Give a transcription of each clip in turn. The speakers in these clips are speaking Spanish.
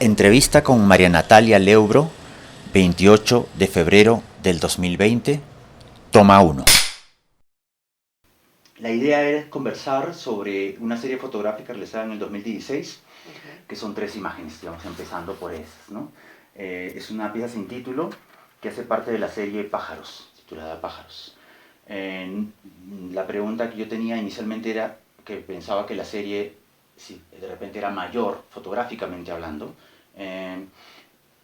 Entrevista con María Natalia Leubro, 28 de febrero del 2020, toma 1. La idea era conversar sobre una serie fotográfica realizada en el 2016, que son 3 imágenes, digamos, empezando por esas, ¿no? Es una pieza sin título que hace parte de la serie Pájaros, titulada Pájaros. La pregunta que yo tenía inicialmente era que pensaba que la serie, si de repente era mayor, fotográficamente hablando,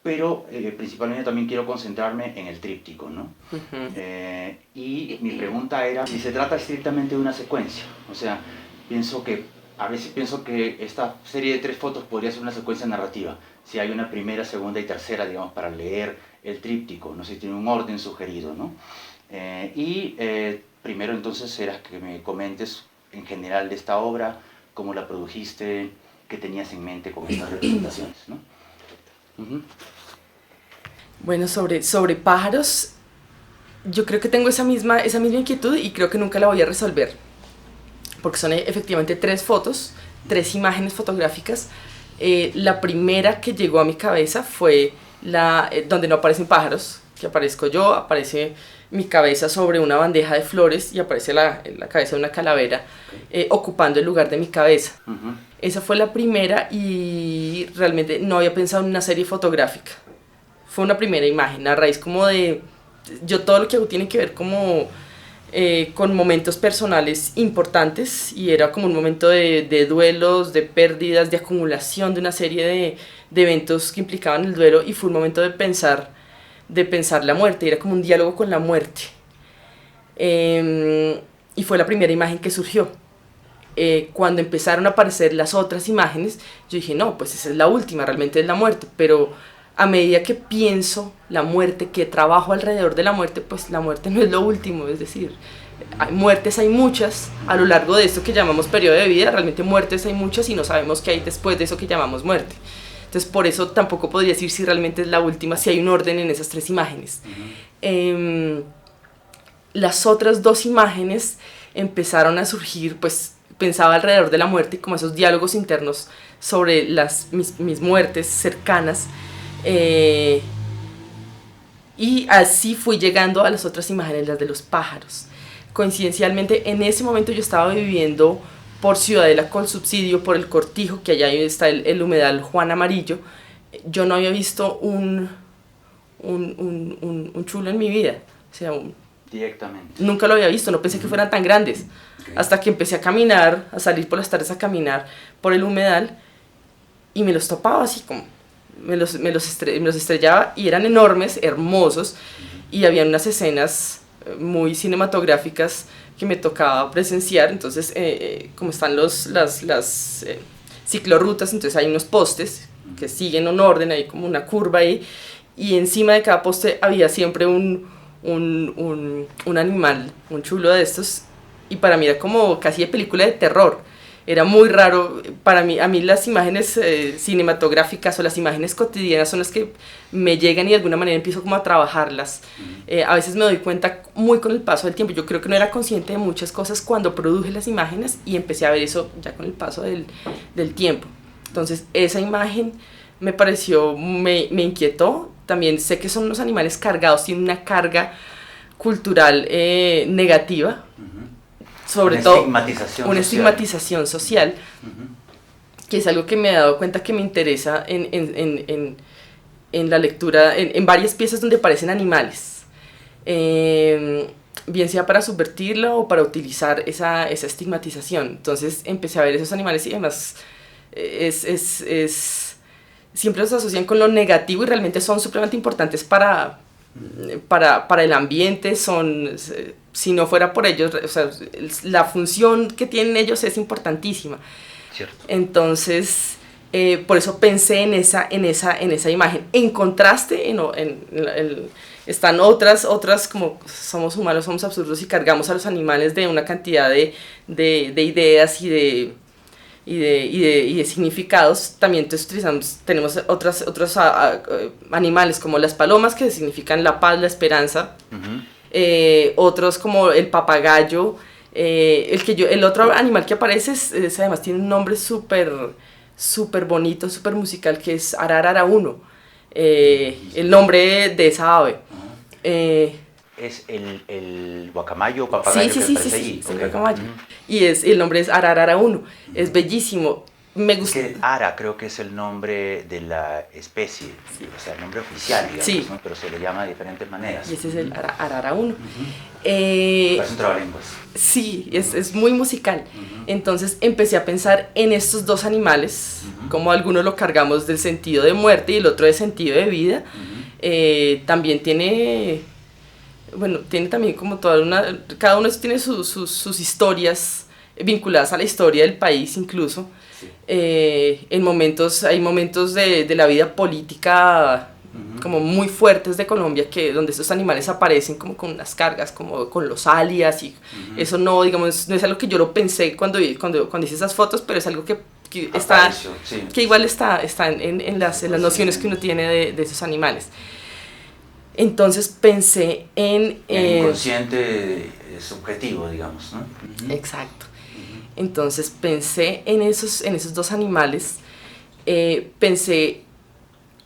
pero principalmente también quiero concentrarme en el tríptico, ¿no? Y mi pregunta era si se trata estrictamente de una secuencia. O sea, a veces pienso que esta serie de 3 fotos podría ser una secuencia narrativa, si hay una primera, segunda y tercera, digamos, para leer el tríptico, no sé si tiene un orden sugerido, ¿no? Primero entonces era que me comentes en general de esta obra, cómo la produjiste, qué tenías en mente con estas representaciones, ¿no? Bueno, sobre pájaros, yo creo que tengo esa misma inquietud y creo que nunca la voy a resolver, porque son efectivamente 3 fotos, 3 imágenes fotográficas. La primera que llegó a mi cabeza fue donde no aparecen pájaros, que aparezco yo, aparece mi cabeza sobre una bandeja de flores y aparece la cabeza de una calavera ocupando el lugar de mi cabeza. Esa fue la primera y realmente no había pensado en una serie fotográfica. Fue una primera imagen, a raíz como de... Yo todo lo que hago tiene que ver como con momentos personales importantes y era como un momento de duelos, de pérdidas, de acumulación de una serie de eventos que implicaban el duelo y fue un momento de pensar la muerte, era como un diálogo con la muerte. Y fue la primera imagen que surgió. Cuando empezaron a aparecer las otras imágenes, yo dije, no, pues esa es la última, realmente es la muerte, pero a medida que pienso la muerte, que trabajo alrededor de la muerte, pues la muerte no es lo último, es decir, muertes hay muchas a lo largo de esto que llamamos periodo de vida, realmente muertes hay muchas y no sabemos qué hay después de eso que llamamos muerte. Entonces por eso tampoco podría decir si realmente es la última, si hay un orden en esas 3 imágenes. Las otras 2 imágenes empezaron a surgir, pues pensaba alrededor de la muerte y como esos diálogos internos sobre mis muertes cercanas. Y así fui llegando a las otras imágenes, las de los pájaros. Coincidencialmente, en ese momento yo estaba viviendo por Ciudadela con subsidio, por el Cortijo, que allá está el humedal Juan Amarillo. Yo no había visto un chulo en mi vida. O sea, Directamente. nunca lo había visto, no pensé que fueran tan grandes. Okay. Hasta que empecé a caminar, a salir por las tardes a caminar por el humedal y me los topaba así como... Me los estrellaba y eran enormes, hermosos y habían unas escenas muy cinematográficas que me tocaba presenciar. Entonces como están las ciclorrutas, entonces hay unos postes que siguen un orden, hay como una curva ahí y encima de cada poste había siempre un animal, un chulo de estos y para mí era como casi de película de terror. Era muy raro para mí, a mí las imágenes cinematográficas o las imágenes cotidianas son las que me llegan y de alguna manera empiezo como a trabajarlas. A veces me doy cuenta muy con el paso del tiempo, yo creo que no era consciente de muchas cosas cuando produje las imágenes y empecé a ver eso ya con el paso del tiempo. Entonces esa imagen me pareció, me inquietó, también sé que son unos animales cargados, tienen una carga cultural negativa. Sobre todo una estigmatización social, que es algo que me he dado cuenta que me interesa en la lectura, en varias piezas donde aparecen animales, bien sea para subvertirla o para utilizar esa estigmatización. Entonces empecé a ver esos animales y además siempre los asocian con lo negativo y realmente son supremamente importantes para el ambiente, si no fuera por ellos, o sea, la función que tienen ellos es importantísima. Cierto. Entonces, por eso pensé en esa imagen. En contraste, están otras como somos humanos, somos absurdos y cargamos a los animales de una cantidad de ideas y de significados. También tenemos otros animales como las palomas, que significan la paz, la esperanza. Otros como el papagayo. El otro animal que aparece además tiene un nombre súper súper bonito, súper musical, que es Ararara 1, el nombre de esa ave. Es el guacamayo o papagayo Sí, que sí, aparece sí, allí. sí, el guacamayo. Y el nombre es Ararara 1, es bellísimo. Me Es gusta. que Ara creo que es el nombre de la especie, o sea, el nombre oficial, digamos, Sí. ¿no? Pero se le llama de diferentes maneras. Y ese es el Arara 1. Parece un trabalenguas. Sí, es muy musical. Entonces empecé a pensar en estos dos animales, como algunos lo cargamos del sentido de muerte y el otro de sentido de vida. También tiene, bueno, tiene también como toda una, cada uno tiene sus historias vinculadas a la historia del país incluso. Sí. Hay momentos de la vida política como muy fuertes de Colombia, donde estos animales aparecen como con unas cargas, como con los alias, y eso no, digamos, no es algo que yo lo pensé cuando hice esas fotos, pero es algo que está, Apareció, sí. que igual está en las nociones que uno tiene de esos animales. Entonces pensé en... El inconsciente subjetivo, digamos, ¿no? Exacto. Entonces pensé en esos dos animales, pensé,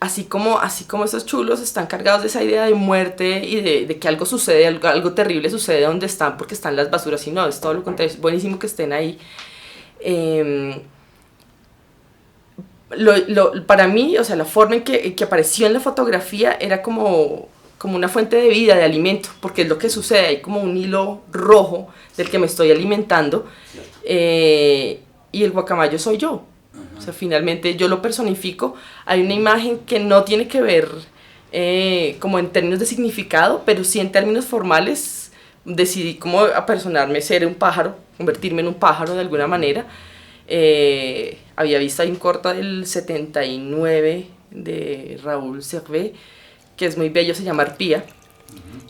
así como esos chulos están cargados de esa idea de muerte y de que algo sucede, algo terrible sucede donde están porque están las basuras, y no, es todo lo contrario, es buenísimo que estén ahí. Para mí, o sea, la forma en que apareció en la fotografía era como una fuente de vida, de alimento, porque es lo que sucede, hay como un hilo rojo del que me estoy alimentando, y el guacamayo soy yo. O sea, finalmente yo lo personifico. Hay una imagen que no tiene que ver como en términos de significado, pero sí en términos formales. Decidí como apersonarme, ser un pájaro, convertirme en un pájaro de alguna manera. Había visto ahí un corto del 79 de Raúl Servet, que es muy bello, se llama Arpía.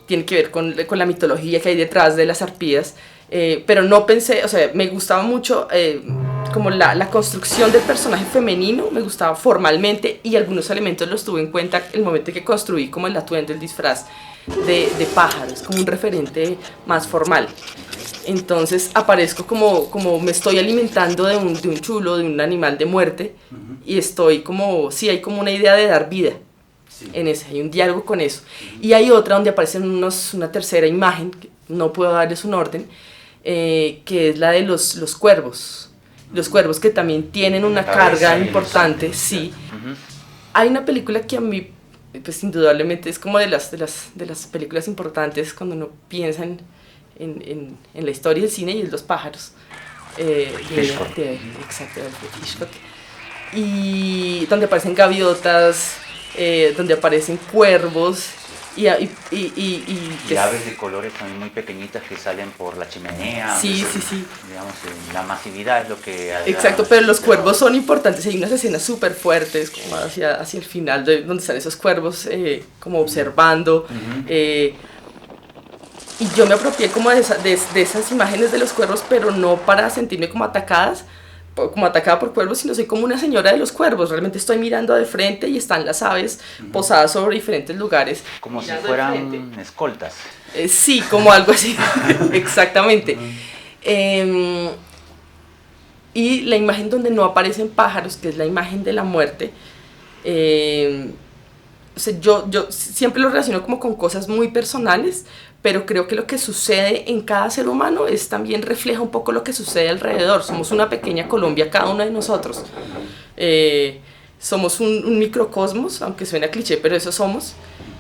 Tiene que ver con la mitología que hay detrás de las arpías. Pero no pensé, o sea, me gustaba mucho como la construcción del personaje femenino, me gustaba formalmente, y algunos elementos los tuve en cuenta el momento en que construí como el atuendo, el disfraz de pájaros, como un referente más formal. Entonces aparezco como me estoy alimentando de un chulo, de un animal de muerte, y estoy como, sí, hay como una idea de dar vida. Sí. En ese, hay un diálogo con eso. Y hay otra donde aparece una tercera imagen, que no puedo darles un orden, que es la de los cuervos. Los cuervos que también tienen una carga importante, sí. Hay una película que a mí, pues indudablemente es como de las películas importantes cuando uno piensa en la historia del cine, y es Los pájaros. Exacto, de Hitchcock. Y donde aparecen gaviotas, donde aparecen cuervos y aves de colores también muy pequeñitas que salen por la chimenea. Sí. Digamos, la masividad es lo que... Exacto, pero los cuervos son importantes. Hay unas escenas súper fuertes como hacia el final, donde están esos cuervos como observando. Y yo me apropié como de esas imágenes de los cuervos, pero no para sentirme como atacada por cuervos, sino soy como una señora de los cuervos. Realmente estoy mirando de frente y están las aves posadas sobre diferentes lugares. Como si fueran escoltas. Sí, como algo así, exactamente. Y la imagen donde no aparecen pájaros, que es la imagen de la muerte, o sea, yo siempre lo relaciono como con cosas muy personales, pero creo que lo que sucede en cada ser humano también refleja un poco lo que sucede alrededor. Somos una pequeña Colombia, cada uno de nosotros. Somos un microcosmos, aunque suena cliché, pero eso somos.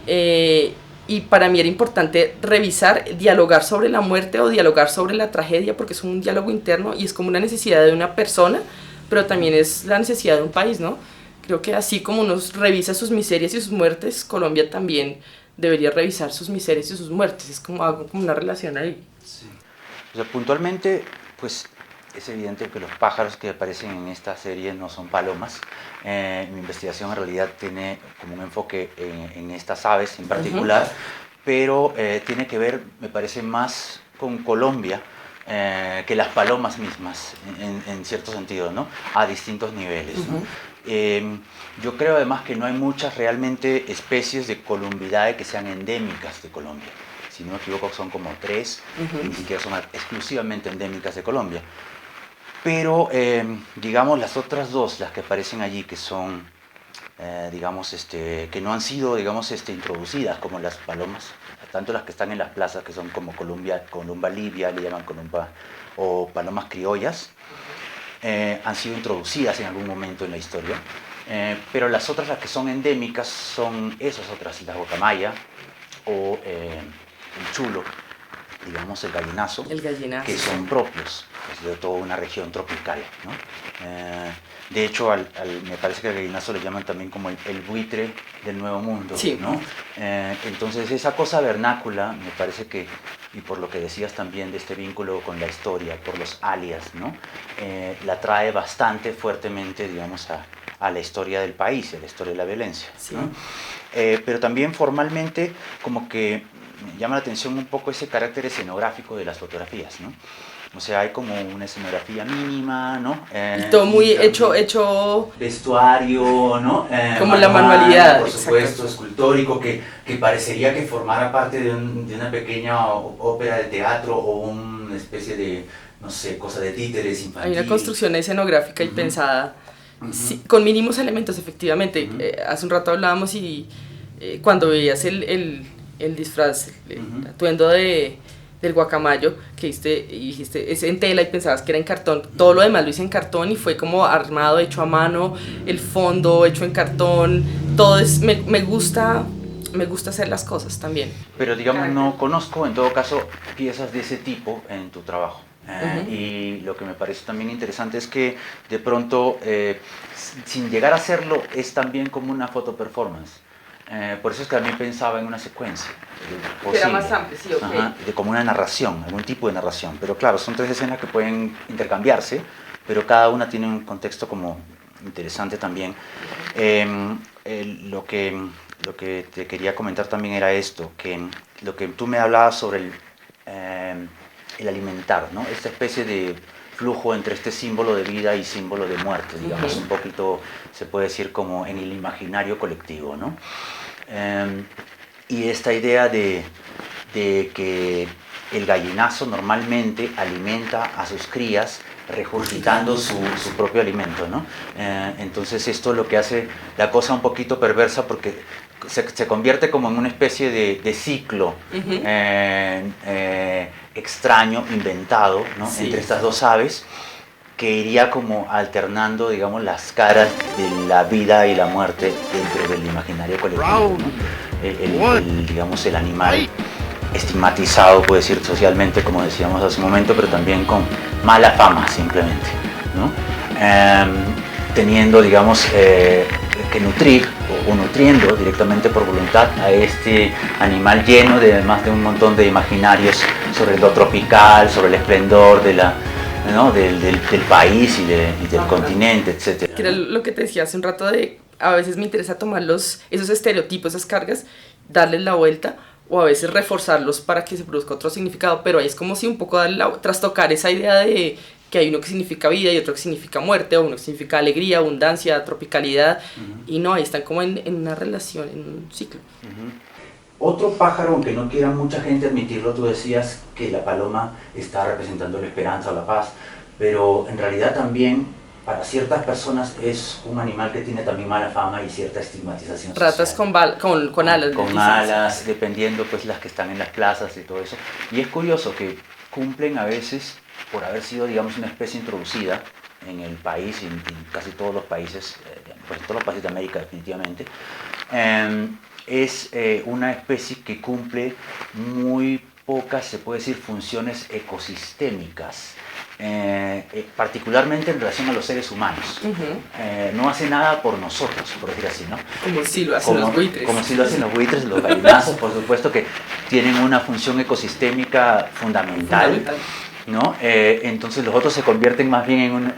Y para mí era importante revisar, dialogar sobre la muerte o dialogar sobre la tragedia, porque es un diálogo interno y es como una necesidad de una persona, pero también es la necesidad de un país, ¿no? Creo que así como uno revisa sus miserias y sus muertes, Colombia también debería revisar sus miserias y sus muertes. Es como algo, como una relación ahí. Sí. O sea, puntualmente, pues es evidente que los pájaros que aparecen en esta serie no son palomas. Mi investigación en realidad tiene como un enfoque en estas aves en particular, pero tiene que ver, me parece, más con Colombia que las palomas mismas, en cierto sentido, ¿no? A distintos niveles, ¿no? Yo creo además que no hay muchas realmente especies de columbidae que sean endémicas de Colombia. Si no me equivoco, son como 3, ni siquiera son exclusivamente endémicas de Colombia. Pero, digamos, las otras dos, las que aparecen allí, que son, digamos, que no han sido, digamos, introducidas, como las palomas, tanto las que están en las plazas, que son como columba libia, le llaman columba, o palomas criollas, han sido introducidas en algún momento en la historia. Pero las otras, las que son endémicas, son esas otras, la guacamaya o el chulo, digamos el gallinazo, que son propios de toda una región tropical, ¿no? De hecho, me parece que al gallinazo le llaman también como el buitre del Nuevo Mundo, sí, ¿no? Entonces esa cosa vernácula, me parece que, y por lo que decías también de este vínculo con la historia, por los alias, ¿no? La trae bastante fuertemente, digamos, a la historia del país, a la historia de la violencia, sí. ¿no? Pero también formalmente como que me llama la atención un poco ese carácter escenográfico de las fotografías, ¿no? O sea, hay como una escenografía mínima, ¿no? Y todo muy hecho... Vestuario, ¿no? Como la manualidad. Por supuesto, escultórico, que parecería que formara parte de una pequeña ópera de teatro o una especie de, no sé, cosa de títeres infantil. Hay una construcción escenográfica y pensada, sí, con mínimos elementos, efectivamente. Hace un rato hablábamos y cuando veías el disfraz, el atuendo del guacamayo, que dijiste, es en tela y pensabas que era en cartón. Todo lo demás lo hice en cartón y fue como armado, hecho a mano, el fondo hecho en cartón, todo es, me gusta hacer las cosas también. Pero digamos, no conozco en todo caso piezas de ese tipo en tu trabajo. Y lo que me parece también interesante es que de pronto, sin llegar a hacerlo, es también como una foto performance. Por eso es que también pensaba en una secuencia. Que era más amplio, sí, ok. Ajá, como una narración, algún tipo de narración. Pero claro, son tres escenas que pueden intercambiarse, pero cada una tiene un contexto como interesante también. Lo que te quería comentar también era esto, que lo que tú me hablabas sobre el alimentar, ¿no? Esta especie de flujo entre este símbolo de vida y símbolo de muerte, digamos, un poquito, se puede decir, como en el imaginario colectivo, ¿no? Y esta idea de que el gallinazo normalmente alimenta a sus crías regurgitando su propio alimento, ¿no? Entonces esto es lo que hace la cosa un poquito perversa porque se convierte como en una especie de ciclo extraño, inventado, ¿no? Sí. Entre estas dos aves, que iría como alternando, digamos, las caras de la vida y la muerte dentro del imaginario colectivo, ¿no? Digamos, el animal estigmatizado, puede decir, socialmente, como decíamos hace un momento, pero también con mala fama, simplemente, ¿no? Teniendo, digamos, que nutrir o nutriendo directamente por voluntad a este animal lleno de además de un montón de imaginarios sobre lo tropical, sobre el esplendor de ¿no? del país y del continente, etc. Que era lo que te decía hace un rato de, a veces me interesa tomar esos estereotipos, esas cargas, darles la vuelta o a veces reforzarlos para que se produzca otro significado, pero ahí es como si un poco trastocar esa idea de que hay uno que significa vida y otro que significa muerte, o uno que significa alegría, abundancia, tropicalidad, y no, ahí están como en una relación, en un ciclo. Otro pájaro, aunque no quiera mucha gente admitirlo, tú decías que la paloma está representando la esperanza o la paz, pero en realidad también para ciertas personas es un animal que tiene también mala fama y cierta estigmatización social. Ratas con alas. Con alas, dependiendo pues las que están en las plazas y todo eso. Y es curioso que cumplen a veces, por haber sido, digamos, una especie introducida en el país y en casi todos los países, pues en todos los países de América definitivamente, es una especie que cumple muy pocas, se puede decir, funciones ecosistémicas, particularmente en relación a los seres humanos. No hace nada por nosotros, por decir así, ¿no? Como si lo hacen los buitres. Como si lo hacen los buitres, los gallinazos, por supuesto que tienen una función ecosistémica fundamental. ¿No? Entonces los otros se convierten más bien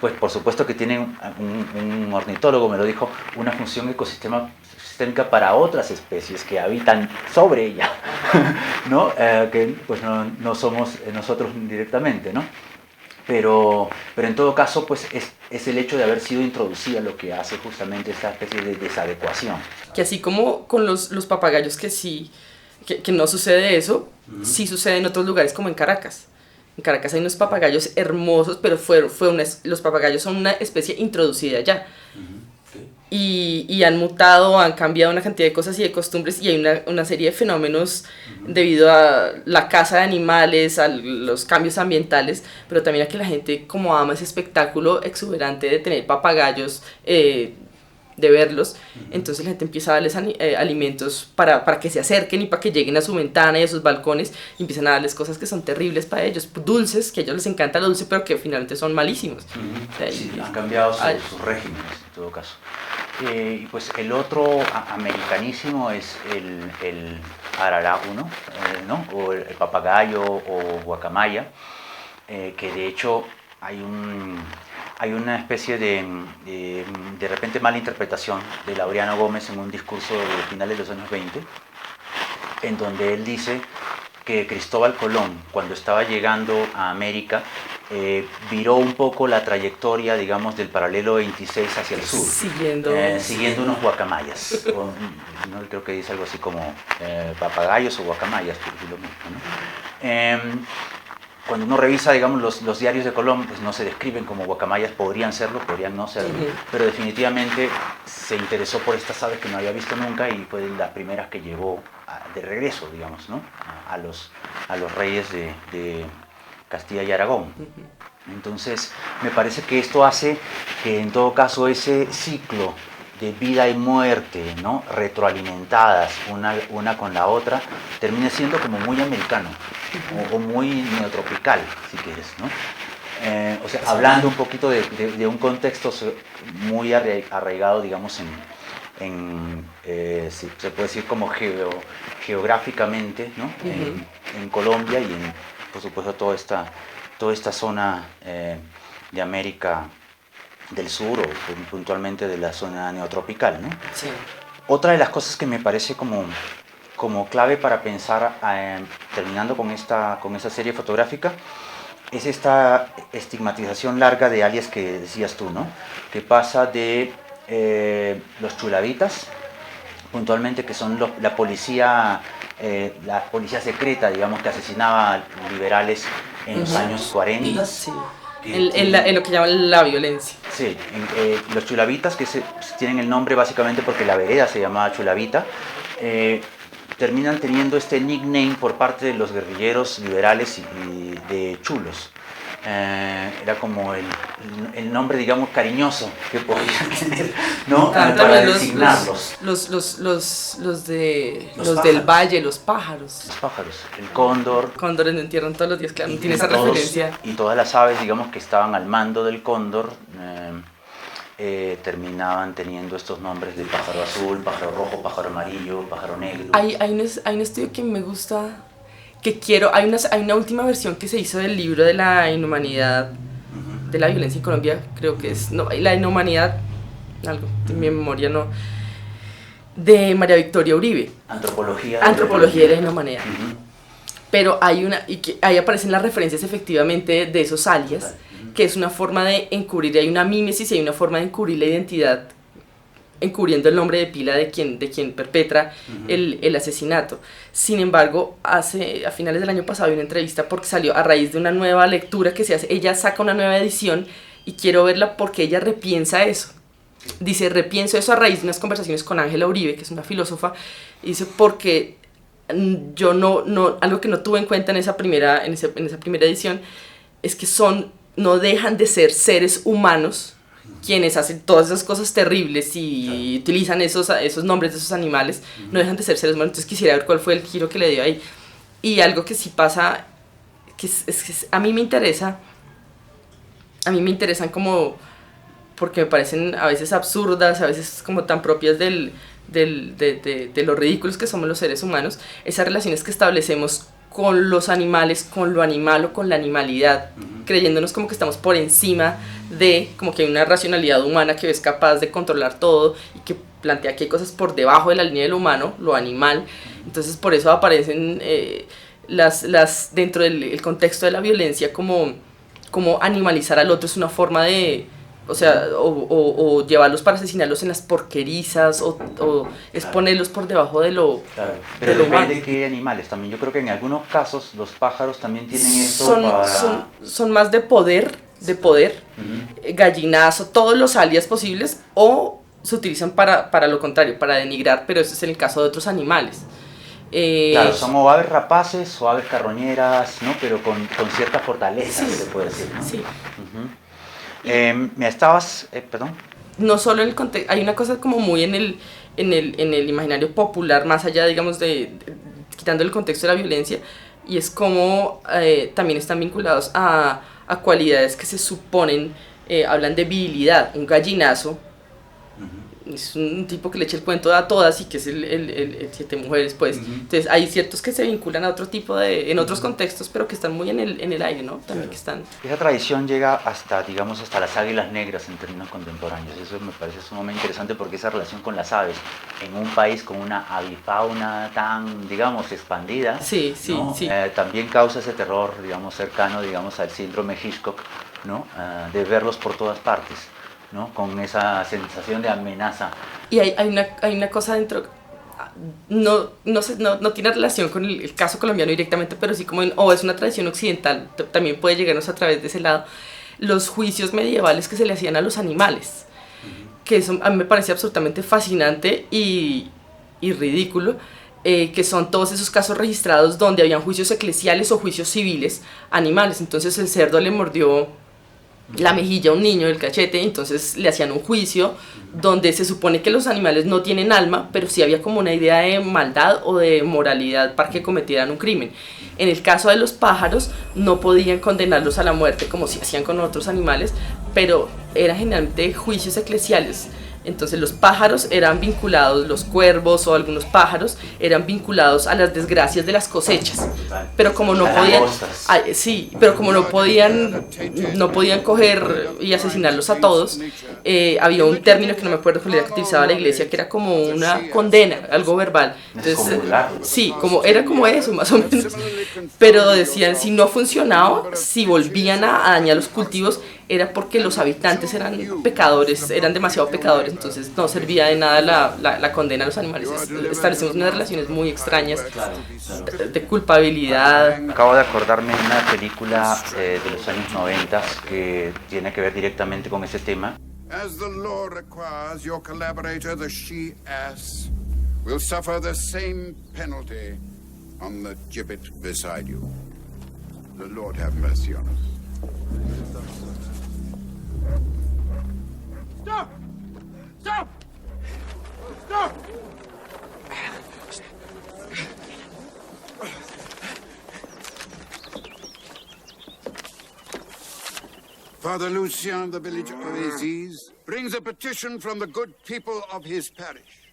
pues por supuesto que tienen un ornitólogo me lo dijo, una función ecosistémica para otras especies que habitan sobre ella, ¿no? Que pues no somos nosotros directamente, ¿no? Pero en todo caso pues es el hecho de haber sido introducida lo que hace justamente esta especie de desadecuación. Que así como con los papagayos que sí, que no sucede eso, sí sucede en otros lugares como en Caracas. En Caracas hay unos papagayos hermosos, pero los papagayos son una especie introducida allá. Y han mutado, han cambiado una cantidad de cosas y de costumbres, y hay una serie de fenómenos debido a la caza de animales, a los cambios ambientales, pero también a que la gente como ama ese espectáculo exuberante de tener papagayos, de verlos, entonces la gente empieza a darles alimentos para que se acerquen y para que lleguen a su ventana y a sus balcones, y empiezan a darles cosas que son terribles para ellos, dulces, que a ellos les encanta lo dulce, pero que finalmente son malísimos. O sea, sí, han cambiado sus regímenes, en todo caso. Y pues el otro americanísimo es el ararahu, ¿no? O el papagayo o guacamaya, que de hecho hay una especie de repente mala interpretación de Laureano Gómez en un discurso de finales de los años 20, en donde él dice que Cristóbal Colón, cuando estaba llegando a América, viró un poco la trayectoria, digamos, del paralelo 26 hacia el sur, siguiendo unos guacamayas. No creo que dice algo así como papagayos o guacamayas, es lo mismo, ¿no? Cuando uno revisa, digamos, los diarios de Colón, pues no se describen como guacamayas, podrían serlo, podrían no serlo, pero definitivamente se interesó por estas aves que no había visto nunca y fue de las primeras que llevó de regreso, digamos, ¿no? a los reyes de Castilla y Aragón. Entonces, me parece que esto hace que en todo caso ese ciclo de vida y muerte, ¿no? Retroalimentadas una con la otra, termina siendo como muy americano o muy neotropical, si quieres, ¿no? O sea, hablando un poquito de un contexto muy arraigado, digamos, si se puede decir como geográficamente, ¿no? En Colombia y por supuesto toda esta zona de América del sur o puntualmente de la zona neotropical, ¿no? Sí. Otra de las cosas que me parece como clave para pensar, terminando con esta serie fotográfica, es esta estigmatización larga de alias que decías tú, ¿no? Que pasa de los chulavitas, puntualmente, que son la policía secreta, digamos, que asesinaba a liberales en los años 40. Sí. En lo que llaman la violencia. Sí, los chulavitas, que tienen el nombre básicamente porque la vereda se llamaba Chulavita, terminan teniendo este nickname por parte de los guerrilleros liberales y de chulos. Era como el nombre, digamos, cariñoso que podían tener, ¿no? Para designarlos. Los del valle, los pájaros. Los pájaros, el cóndor. Cóndores no entierran todos los días, claro, no tiene esa referencia. Y todas las aves, digamos, que estaban al mando del cóndor, terminaban teniendo estos nombres de pájaro azul, pájaro rojo, pájaro amarillo, pájaro negro. Hay un estudio que me gusta, que quiero, hay una última versión que se hizo del libro de la inhumanidad, de la violencia en Colombia, creo que es, no, la inhumanidad, algo, en mi memoria no, de María Victoria Uribe. Antropología de la inhumanidad. Pero ahí aparecen las referencias efectivamente de esos alias, que es una forma de encubrir, hay una mímesis y hay una forma de encubrir la identidad, encubriendo el nombre de pila de quien perpetra el asesinato. Sin embargo, a finales del año pasado hay una entrevista porque salió a raíz de una nueva lectura que se hace, ella saca una nueva edición y quiero verla porque ella repiensa eso. Dice, repienso eso a raíz de unas conversaciones con Ángela Uribe, que es una filósofa, y dice, porque yo algo que no tuve en cuenta en esa primera edición, es que no dejan de ser seres humanos quienes hacen todas esas cosas terribles y utilizan esos nombres de esos animales, no dejan de ser seres humanos. Entonces quisiera ver cuál fue el giro que le dio ahí. Y algo que sí pasa, que a mí me interesan como, porque me parecen a veces absurdas, a veces como tan propias de lo ridículos que somos los seres humanos, esas relaciones que establecemos con los animales, con lo animal o con la animalidad, creyéndonos como que estamos por encima como que hay una racionalidad humana que es capaz de controlar todo y que plantea que hay cosas por debajo de la línea de lo humano, lo animal. Entonces por eso aparecen dentro del contexto de la violencia como animalizar al otro es una forma de O sea, o llevarlos para asesinarlos en las porquerizas, o exponerlos por debajo de lo, claro. Pero de lo depende humano. de qué animales también. Yo creo que en algunos casos los pájaros también tienen esto Son, para... son más de poder, gallinazo, todos los alias posibles, o se utilizan para lo contrario, para denigrar, pero eso es en el caso de otros animales. Claro, son o aves rapaces o aves carroñeras, ¿no? Pero con cierta fortaleza, Sí, se puede decir, ¿no? sí. Me estabas, perdón. No solo en el contexto, hay una cosa como muy en el imaginario popular, más allá, digamos, quitando el contexto de la violencia, y es como también están vinculados a cualidades que se suponen, hablan de virilidad. Un gallinazo es un tipo que le echa el cuento a todas y que es el siete mujeres, pues. Entonces hay ciertos que se vinculan a otro tipo en otros contextos, pero que están muy en el aire, ¿no? También que están... Esa tradición llega hasta, digamos, hasta las águilas negras en términos contemporáneos. Eso me parece sumamente interesante porque esa relación con las aves en un país con una avifauna tan, digamos, expandida, Sí, sí, ¿no? sí. También causa ese terror, digamos, cercano, digamos, al síndrome Hitchcock, ¿no? De verlos por todas partes, ¿no? Con esa sensación de amenaza. Y hay una cosa dentro, no tiene relación con el caso colombiano directamente, pero sí como es una tradición occidental, también puede llegarnos a través de ese lado, los juicios medievales que se le hacían a los animales, que eso a mí me parece absolutamente fascinante y ridículo, que son todos esos casos registrados donde habían juicios eclesiales o juicios civiles a animales. Entonces el cerdo le mordió la mejilla a un niño, el cachete, entonces le hacían un juicio donde se supone que los animales no tienen alma, pero sí había como una idea de maldad o de moralidad para que cometieran un crimen. En el caso de los pájaros no podían condenarlos a la muerte como si hacían con otros animales, pero eran generalmente juicios eclesiales. Entonces los pájaros eran vinculados, los cuervos o algunos pájaros eran vinculados a las desgracias de las cosechas, pero como no podían, sí, pero como no podían coger y asesinarlos a todos, había un término que no me acuerdo cuál era que utilizaba la iglesia, que era como una condena, algo verbal. Entonces, sí, era como eso, más o menos. Pero decían, si no funcionaba, si volvían a dañar los cultivos, era porque los habitantes eran pecadores, eran demasiado pecadores, entonces no servía de nada la condena a los animales. Establecemos unas relaciones muy extrañas de culpabilidad. Acabo de acordarme de una película de los años 90 que tiene que ver directamente con ese tema. As the law requires, your collaborator, the she-ass, will suffer the same penalty on the gibbet beside you. The Lord have mercy on us. Stop! Stop! Stop! Father Lucien, the village of Aziz, brings a petition from the good people of his parish.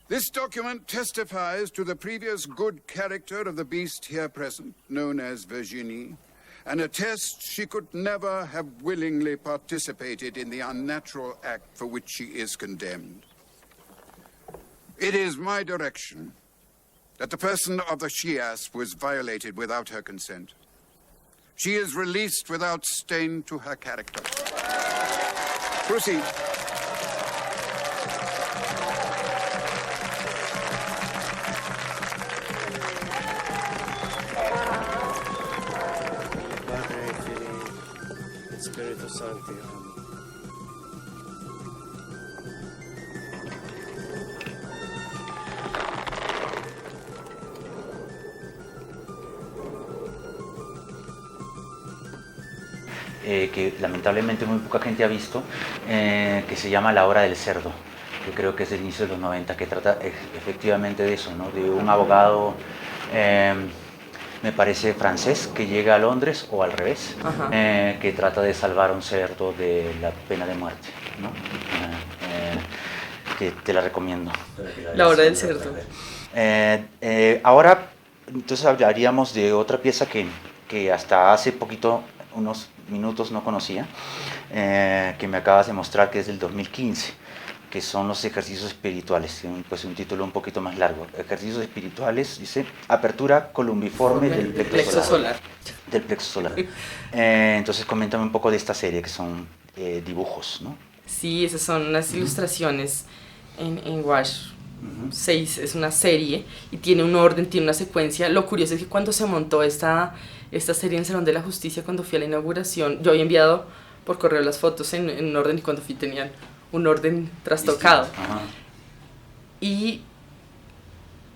This document testifies to the previous good character of the beast here present, known as Virginie, and attests she could never have willingly participated in the unnatural act for which she is condemned. It is my direction that the person of the she-ass was violated without her consent. She is released without stain to her character. Proceed. Padre, Filii, et Spiritus Sancti. Amen. Que lamentablemente muy poca gente ha visto, que se llama La Hora del Cerdo, que creo que es del inicio de los 90, que trata efectivamente de eso, ¿no? De un abogado, me parece francés, que llega a Londres, o al revés, que trata de salvar a un cerdo de la pena de muerte, ¿no? Que te la recomiendo. La Hora del Cerdo. Ahora, entonces hablaríamos de otra pieza que hasta hace poquito, unos minutos, no conocía, que me acabas de mostrar, que es del 2015, que son los ejercicios espirituales. Tiene pues un título un poquito más largo. Ejercicios espirituales, dice, apertura columbiforme del plexo solar. Del plexo solar. Entonces coméntame un poco de esta serie, que son dibujos, ¿no? Sí, esas son unas ilustraciones en Wash 6, es una serie y tiene un orden, tiene una secuencia. Lo curioso es que cuando se montó esta serie en el Salón de la Justicia, cuando fui a la inauguración, yo había enviado por correo las fotos en orden y cuando fui tenían un orden trastocado. Y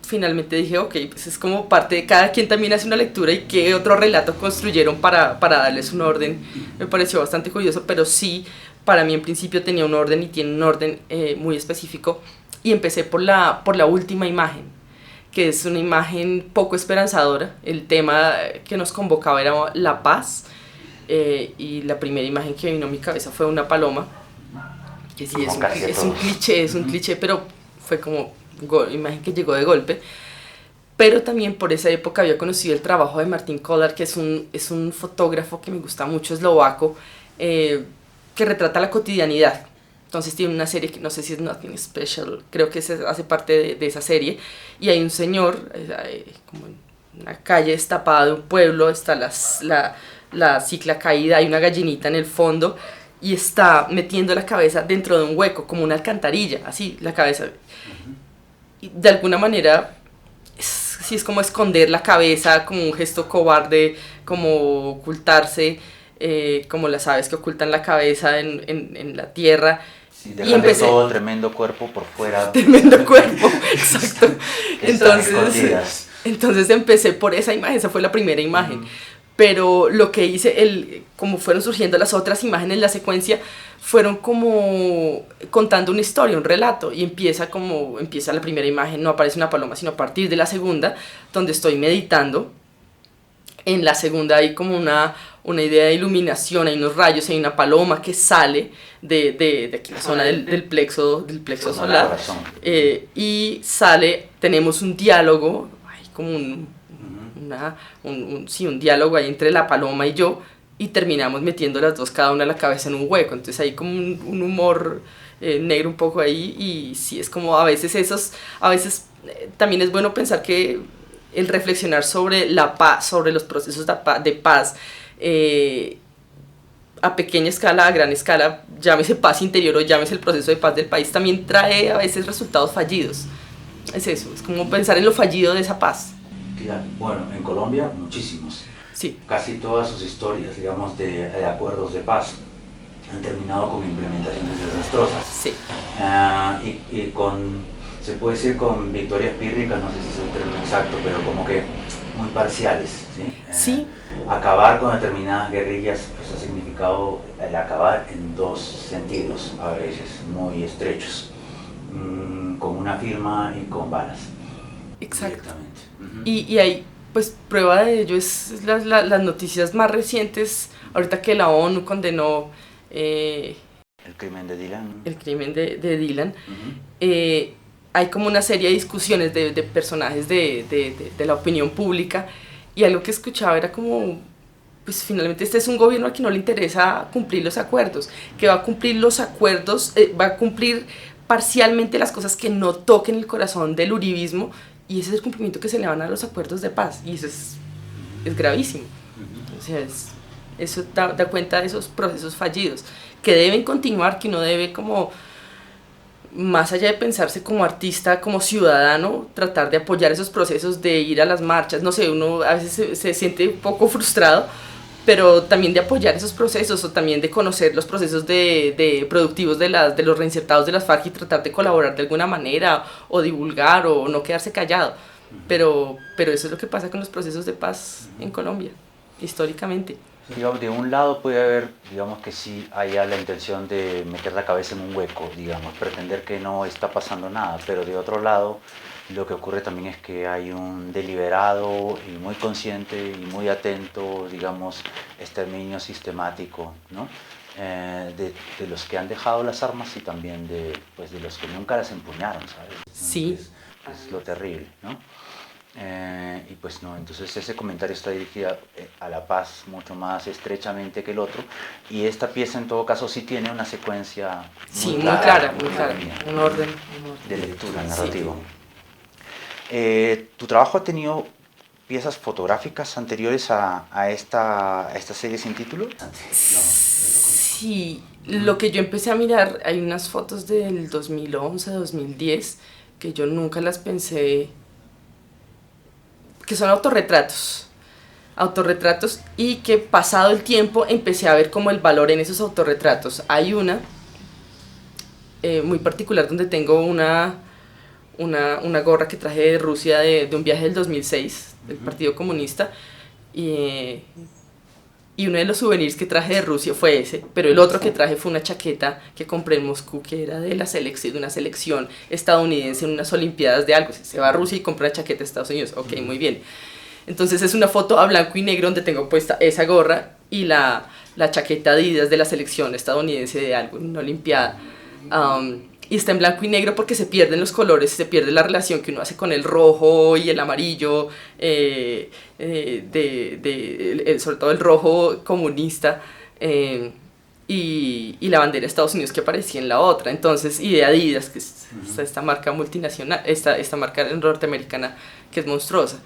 finalmente dije, ok, pues es como parte de cada quien también hace una lectura y qué otro relato construyeron para darles un orden. Me pareció bastante curioso, pero sí, para mí en principio tenía un orden y tiene un orden muy específico. Y empecé por la última imagen, que es una imagen poco esperanzadora. El tema que nos convocaba era la paz, y la primera imagen que vino a mi cabeza fue una paloma, que sí es un cliché, pero fue como imagen que llegó de golpe. Pero también por esa época había conocido el trabajo de Martin Kolar, que es un fotógrafo que me gusta mucho, eslovaco, que retrata la cotidianidad. Entonces tiene una serie que no sé si es Nothing Special, creo que hace parte de esa serie. Y hay un señor, como en una calle destapada de un pueblo, está la cicla caída, hay una gallinita en el fondo y está metiendo la cabeza dentro de un hueco, como una alcantarilla, así, la cabeza. Y de alguna manera, sí es como esconder la cabeza, como un gesto cobarde, como ocultarse, como las aves que ocultan la cabeza en la tierra. Sí, dejando todo tremendo cuerpo por fuera. Tremendo cuerpo, exacto. Entonces empecé por esa imagen, esa fue la primera imagen. Pero lo que hice, como fueron surgiendo las otras imágenes, la secuencia, fueron como contando una historia, un relato. Y empieza la primera imagen, no aparece una paloma, sino a partir de la segunda, donde estoy meditando. En la segunda hay como una idea de iluminación, hay unos rayos, hay una paloma que sale de aquí la zona del plexo solar, y tenemos un diálogo, hay como un diálogo ahí entre la paloma y yo, y terminamos metiendo las dos cada una la cabeza en un hueco. Entonces hay como un humor negro un poco ahí, y sí es como a veces también es bueno pensar que el reflexionar sobre la paz, sobre los procesos de paz, a pequeña escala, a gran escala, llámese paz interior o llámese el proceso de paz del país, también trae a veces resultados fallidos. Es eso, es como pensar en lo fallido de esa paz. Claro. Bueno, en Colombia muchísimos. Sí. Casi todas sus historias, digamos, de acuerdos de paz han terminado con implementaciones desastrosas. Sí. Y se puede decir con victorias pírricas, no sé si es el término exacto, pero como que muy parciales, ¿sí? Sí. Acabar con determinadas guerrillas pues ha significado el acabar en dos sentidos, a veces muy estrechos, con una firma y con balas. Exacto. Y hay, pues, prueba de ello es las noticias más recientes, ahorita que la ONU condenó el crimen de Dylan. El crimen de Dylan. Hay como una serie de discusiones de personajes de la opinión pública, y algo que escuchaba era como, pues finalmente este es un gobierno al que no le interesa cumplir los acuerdos, que va a cumplir los acuerdos, va a cumplir parcialmente las cosas que no toquen el corazón del uribismo, y ese es el cumplimiento que se le van a los acuerdos de paz, y eso es gravísimo. O sea, eso da cuenta de esos procesos fallidos, que deben continuar, que uno debe como, más allá de pensarse como artista, como ciudadano, tratar de apoyar esos procesos, de ir a las marchas, no sé, uno a veces se siente un poco frustrado, pero también de apoyar esos procesos, o también de conocer los procesos de productivos de los reinsertados de las FARC y tratar de colaborar de alguna manera, o divulgar, o no quedarse callado. Pero eso es lo que pasa con los procesos de paz en Colombia, históricamente. Digamos, de un lado puede haber, digamos que sí haya la intención de meter la cabeza en un hueco, digamos, pretender que no está pasando nada, pero de otro lado lo que ocurre también es que hay un deliberado y muy consciente y muy atento, digamos, exterminio sistemático, ¿no? De los que han dejado las armas y también de los que nunca las empuñaron, ¿sabes? Sí. Es lo terrible, ¿no? Y pues no, entonces ese comentario está dirigido a la paz mucho más estrechamente que el otro, y esta pieza en todo caso sí tiene una secuencia muy clara, un orden de lectura, narrativo. Sí. ¿Tu trabajo ha tenido piezas fotográficas anteriores a esta serie sin título? Sí, Lo que yo empecé a mirar, hay unas fotos del 2011, 2010, que yo nunca las pensé, que son autorretratos, y que pasado el tiempo empecé a ver como el valor en esos autorretratos. Hay una muy particular donde tengo una gorra que traje de Rusia de un viaje del 2006, del Partido Comunista, y uno de los souvenirs que traje de Rusia fue ese, pero el otro que traje fue una chaqueta que compré en Moscú, que era de una selección estadounidense en unas olimpiadas de algo. Se va a Rusia y compra una chaqueta de Estados Unidos, ok, muy bien. Entonces es una foto a blanco y negro donde tengo puesta esa gorra y la chaqueta Adidas de la selección estadounidense de algo, en una olimpiada. Y está en blanco y negro porque se pierden los colores, se pierde la relación que uno hace con el rojo y el amarillo, sobre todo el rojo comunista, y la bandera de Estados Unidos que aparecía en la otra. Entonces, y de Adidas, que es esta marca multinacional, esta marca norteamericana que es monstruosa.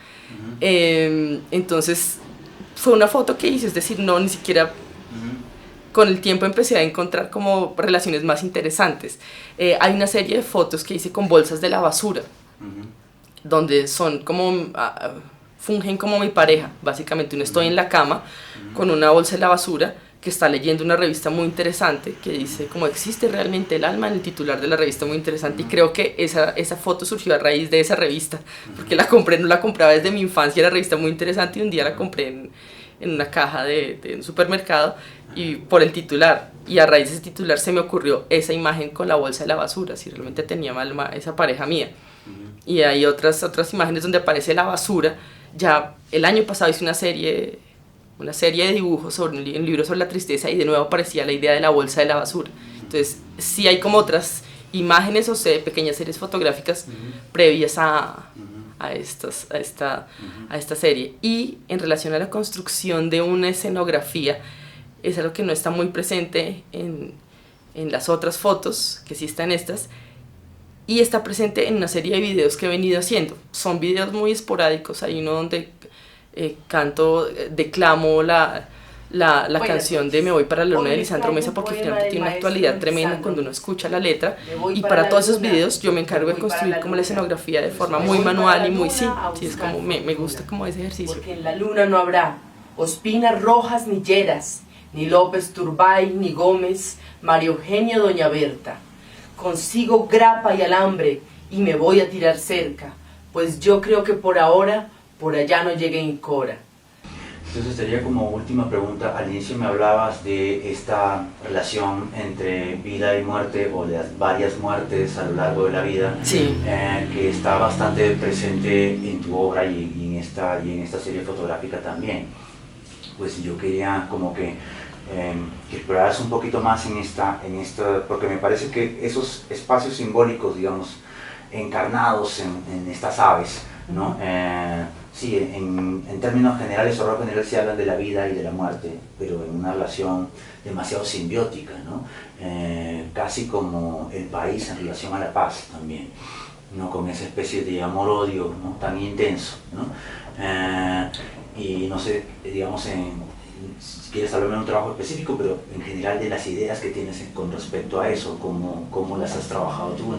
Entonces, fue una foto que hice, es decir, no, ni siquiera... Con el tiempo empecé a encontrar como relaciones más interesantes. Hay una serie de fotos que hice con bolsas de la basura, donde son como, fungen como mi pareja. Básicamente uno estoy en la cama con una bolsa de la basura que está leyendo una revista muy interesante que dice como existe realmente el alma, en el titular de la revista muy interesante, y creo que esa foto surgió a raíz de esa revista, porque no la compraba desde mi infancia, era revista muy interesante, y un día la compré en una caja de un supermercado, y por el titular, y a raíz de ese titular se me ocurrió esa imagen con la bolsa de la basura, si realmente tenía alma esa pareja mía. Y hay otras imágenes donde aparece la basura. Ya el año pasado hice una serie de dibujos sobre un libro sobre la tristeza, y de nuevo aparecía la idea de la bolsa de la basura. Entonces sí hay como otras imágenes o pequeñas series fotográficas previas a esta serie. Y en relación a la construcción de una escenografía, es algo que no está muy presente en las otras fotos, que sí están estas, y está presente en una serie de videos que he venido haciendo. Son videos muy esporádicos, hay uno donde declamo la canción de Me voy para la luna de Lisandro Mesa, porque finalmente tiene una actualidad tremenda cuando uno escucha la letra, y para todos esos videos yo me encargo de construir como la escenografía de forma muy manual y muy sí, es como me gusta como ese ejercicio. Porque en la luna no habrá Ospinas Rojas ni Lleras, ni López Turbay, ni Gómez, María Eugenia, Doña Berta. Consigo grapa y alambre y me voy a tirar cerca, pues yo creo que por ahora, por allá no llegue en Cora. Entonces sería como última pregunta, al inicio me hablabas de esta relación entre vida y muerte, o de las varias muertes a lo largo de la vida, sí. Que está bastante presente en tu obra y en esta serie fotográfica también. Pues yo quería como que exploraras un poquito más en esta, porque me parece que esos espacios simbólicos, digamos, encarnados en estas aves, ¿no? Sí, en términos generales, horror general, se hablan de la vida y de la muerte, pero en una relación demasiado simbiótica, ¿no? Casi como el país en relación a la paz también, ¿no? Con esa especie de amor-odio, ¿no? Tan intenso, ¿no? Y no sé, digamos, si quieres hablarme de un trabajo específico, pero en general de las ideas que tienes con respecto a eso, cómo las has trabajado tú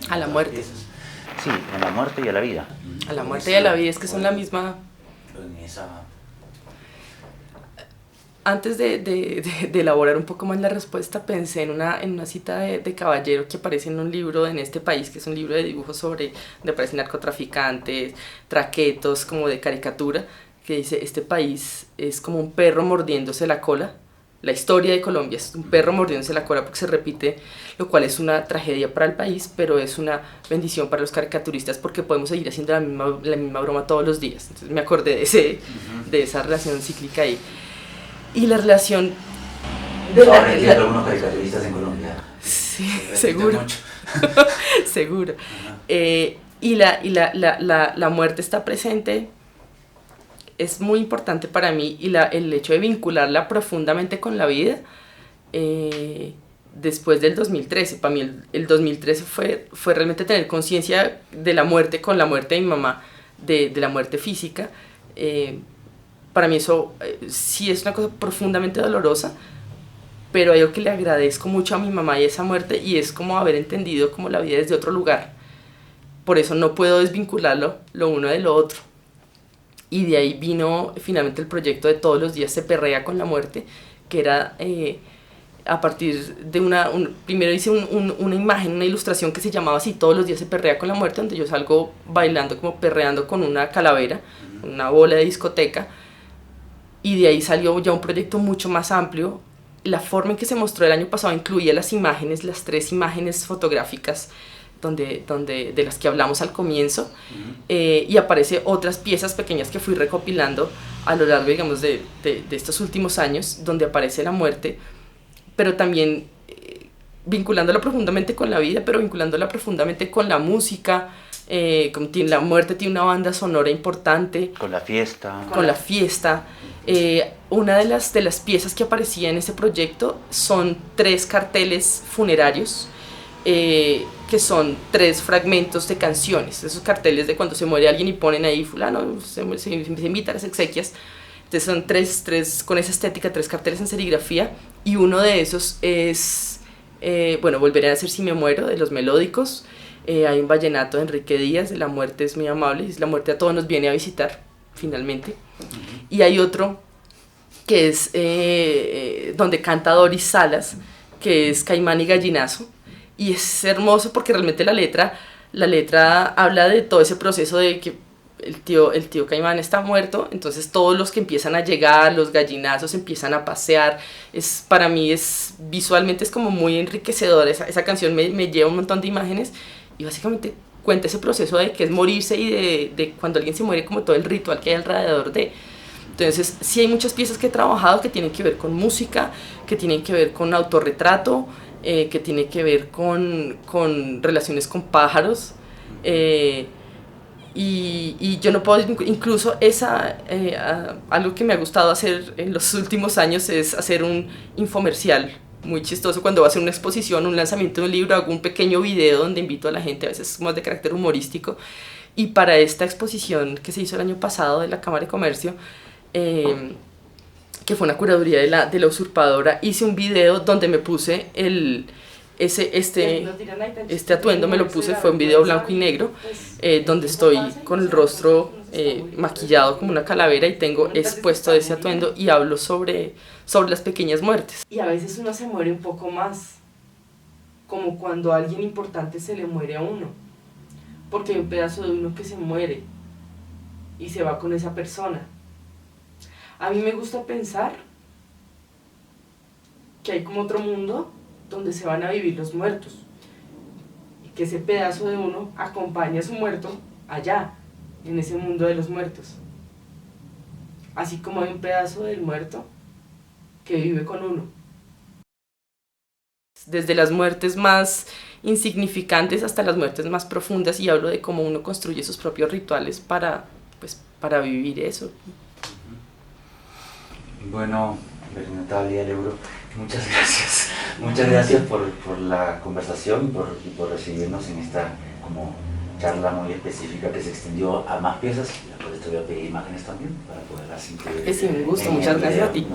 a la muerte. Sí, a la muerte y a la vida. A la muerte y a la vida, es que son la misma. Antes de elaborar un poco más la respuesta, pensé en una cita de Caballero que aparece en un libro en este país, que es un libro de dibujos donde aparecen narcotraficantes, traquetos, como de caricatura, que dice: este país es como un perro mordiéndose la cola. La historia de Colombia es un perro mordiéndose la cola porque se repite, lo cual es una tragedia para el país, pero es una bendición para los caricaturistas porque podemos seguir haciendo la misma broma todos los días. Entonces me acordé de esa relación cíclica ahí. Y la relación... Ahora entiendo algunos caricaturistas en Colombia. Sí, seguro. Seguro. Y la muerte está presente. Es muy importante para mí, y el hecho de vincularla profundamente con la vida después del 2013. Para mí el 2013 fue realmente tener conciencia de la muerte con la muerte de mi mamá, de la muerte física. Para mí eso sí es una cosa profundamente dolorosa, pero hay algo que le agradezco mucho a mi mamá y esa muerte, y es como haber entendido como la vida desde otro lugar. Por eso no puedo desvincularlo lo uno de lo otro. Y de ahí vino finalmente el proyecto de Todos los días se perrea con la muerte, que era a partir de primero hice una imagen, una ilustración que se llamaba así, Todos los días se perrea con la muerte, donde yo salgo bailando, como perreando con una calavera, una bola de discoteca, y de ahí salió ya un proyecto mucho más amplio. La forma en que se mostró el año pasado incluía las imágenes, las 3 imágenes fotográficas de las que hablamos al comienzo, y aparece otras piezas pequeñas que fui recopilando a lo largo, digamos, de estos últimos años, donde aparece la muerte, pero también vinculándola profundamente con la vida, pero vinculándola profundamente con la música. La muerte tiene una banda sonora importante. Con la fiesta. Con la fiesta. Una de las piezas que aparecía en ese proyecto son 3 carteles funerarios, que son 3 fragmentos de canciones. Esos carteles de cuando se muere alguien y ponen ahí fulano, se invita a las exequias. Entonces son 3 con esa estética, 3 carteles en serigrafía, y uno de esos es, Volveré a ser si me muero, de Los Melódicos. Hay un vallenato de Enrique Díaz, de La muerte es muy amable, la muerte a todos nos viene a visitar, finalmente. Y hay otro que es donde canta Doris Salas, que es Caimán y Gallinazo, y es hermoso porque realmente la letra habla de todo ese proceso de que el tío Caimán está muerto, entonces todos los que empiezan a llegar, los gallinazos empiezan a pasear. Para mí visualmente es como muy enriquecedor, esa canción me lleva un montón de imágenes, y básicamente cuenta ese proceso de que es morirse y de cuando alguien se muere, como todo el ritual que hay alrededor de. Entonces sí hay muchas piezas que he trabajado que tienen que ver con música, que tienen que ver con autorretrato, que tiene que ver con relaciones con pájaros, y yo no puedo, incluso algo que me ha gustado hacer en los últimos años es hacer un infomercial muy chistoso. Cuando va a hacer una exposición, un lanzamiento de un libro, hago un pequeño video donde invito a la gente, a veces más de carácter humorístico, y para esta exposición que se hizo el año pasado de la Cámara de Comercio, que fue una curaduría de la usurpadora, hice un video donde me puse este atuendo, me lo puse, fue un video blanco y negro, donde estoy con el rostro maquillado como una calavera y tengo expuesto ese atuendo y hablo sobre las pequeñas muertes. Y a veces uno se muere un poco más, como cuando a alguien importante se le muere a uno, porque hay un pedazo de uno que se muere y se va con esa persona. A mí me gusta pensar que hay como otro mundo donde se van a vivir los muertos, y que ese pedazo de uno acompaña a su muerto allá, en ese mundo de los muertos. Así como hay un pedazo del muerto que vive con uno. Desde las muertes más insignificantes hasta las muertes más profundas, y hablo de cómo uno construye sus propios rituales para vivir eso. Bueno, Natalia Leuro, muchas gracias. Muchas gracias por la conversación y por recibirnos en esta como charla muy específica que se extendió a más piezas. Por esto voy a pedir imágenes también para poderlas incluir. Es un gusto, muchas gracias a ti.